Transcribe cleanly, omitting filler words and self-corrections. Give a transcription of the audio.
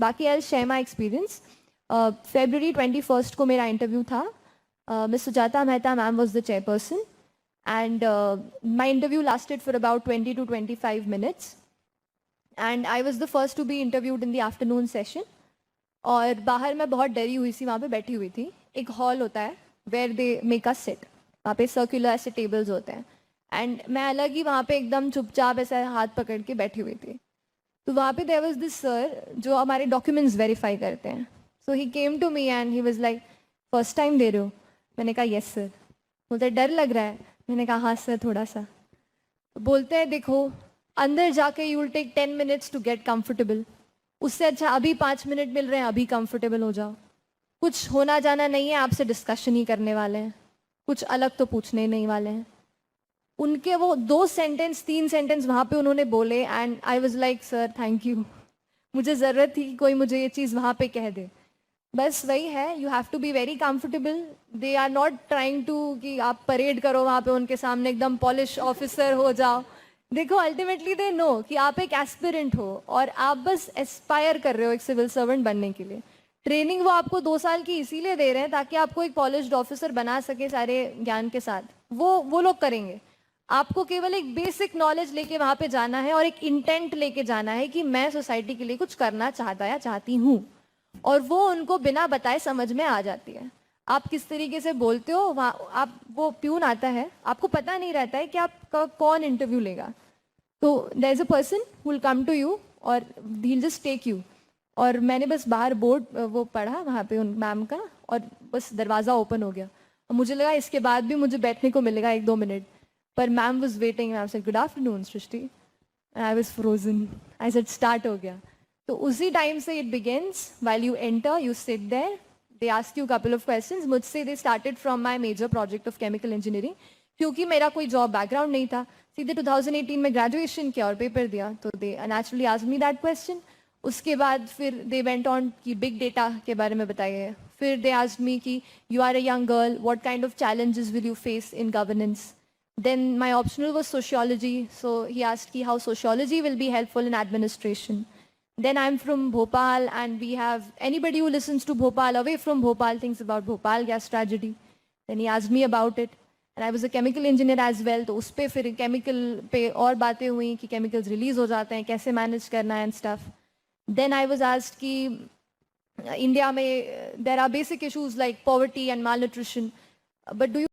बाकी I share my experience. February 21st को मेरा इंटरव्यू था. Miss Sujata Mehta ma'am was the chairperson, and my interview lasted for about 20 to 25 minutes, and I was the first to be interviewed in the afternoon session. और बाहर मैं बहुत डरी हुई थी, वहाँ पे बैठी हुई थी. एक हॉल होता है where they make us sit, वहाँ पे सर्कुलर ऐसे टेबल्स होते हैं, एंड मैं अलग ही वहाँ पे एकदम चुपचाप ऐसे हाथ पकड़ के बैठी हुई थी. तो वहाँ पे देयर वाज दिस सर जो हमारे डॉक्यूमेंट्स वेरीफाई करते हैं. So he came to me and he was like, first time दे रहे हो? मैंने कहा यस सर. बोलते डर लग रहा है? मैंने कहा हाँ सर थोड़ा सा. तो बोलते हैं देखो, अंदर जाके you will take 10 minutes to get comfortable. उससे अच्छा अभी 5 मिनट मिल रहे हैं, अभी कंफर्टेबल हो जाओ. कुछ होना जाना नहीं है, आपसे डिस्कशन ही करने वाले हैं, कुछ अलग तो पूछने ही नहीं वाले हैं. उनके वो 2 सेंटेंस 3 सेंटेंस वहाँ पे उन्होंने बोले, and I was like sir thank you. मुझे ज़रूरत थी कि कोई मुझे ये चीज़ वहाँ पे कह दे. बस वही है, you have to be very comfortable. They are not trying to कि आप परेड करो वहाँ पे उनके सामने, एकदम पॉलिश ऑफिसर हो जाओ. देखो अल्टीमेटली दे नो कि आप एक एस्पिरेंट हो और आप बस एस्पायर कर रहे हो एक सिविल सर्वेंट बनने के लिए. ट्रेनिंग वो आपको 2 साल की इसीलिए दे रहे हैं ताकि आपको एक पॉलिश्ड ऑफिसर बना सके सारे ज्ञान के साथ. वो लोग करेंगे. आपको केवल एक बेसिक नॉलेज लेके वहाँ पे जाना है और एक इंटेंट लेके जाना है कि मैं सोसाइटी के लिए कुछ करना चाहता या चाहती हूँ, और वो उनको बिना बताए समझ में आ जाती है. आप किस तरीके से बोलते हो, वहाँ आप वो प्यून आता है, आपको पता नहीं रहता है कि आपका कौन इंटरव्यू लेगा. तो there is a person who will come to you और he will just take you. और मैंने बस बाहर बोर्ड वो पढ़ा वहाँ पे उन मैम का, और बस दरवाज़ा ओपन हो गया. और मुझे लगा इसके बाद भी मुझे बैठने को मिलेगा 1-2 मिनट, पर ma'am was waiting. Ma'am said good afternoon Srishti. I was frozen. I said start हो गया. तो उसी टाइम से it begins. While you enter you sit there, they ask you couple of questions. मुझसे they started from my major project of chemical engineering, क्योंकि मेरा कोई job background नहीं था. सीधे 2018 में ग्रेजुएशन किया और पेपर दिया, तो they naturally asked me that question. उसके बाद फिर दे वेंट ऑन कि बिग डेटा के बारे में बताइए. फिर दे आस्क्ड मी कि you are a young girl, what kind of challenges will you face in governance. Then my optional was sociology, so he asked me how sociology will be helpful in administration. Then I'm from Bhopal, and we have anybody who listens to Bhopal away from Bhopal thinks about Bhopal gas tragedy. Then he asked me about it, and I was a chemical engineer as well. तो उस पे फिर chemical पे और बातें हुई कि chemicals release हो जाते हैं, कैसे manage करना है and stuff. Then I was asked कि India में there are basic issues like poverty and malnutrition, but do you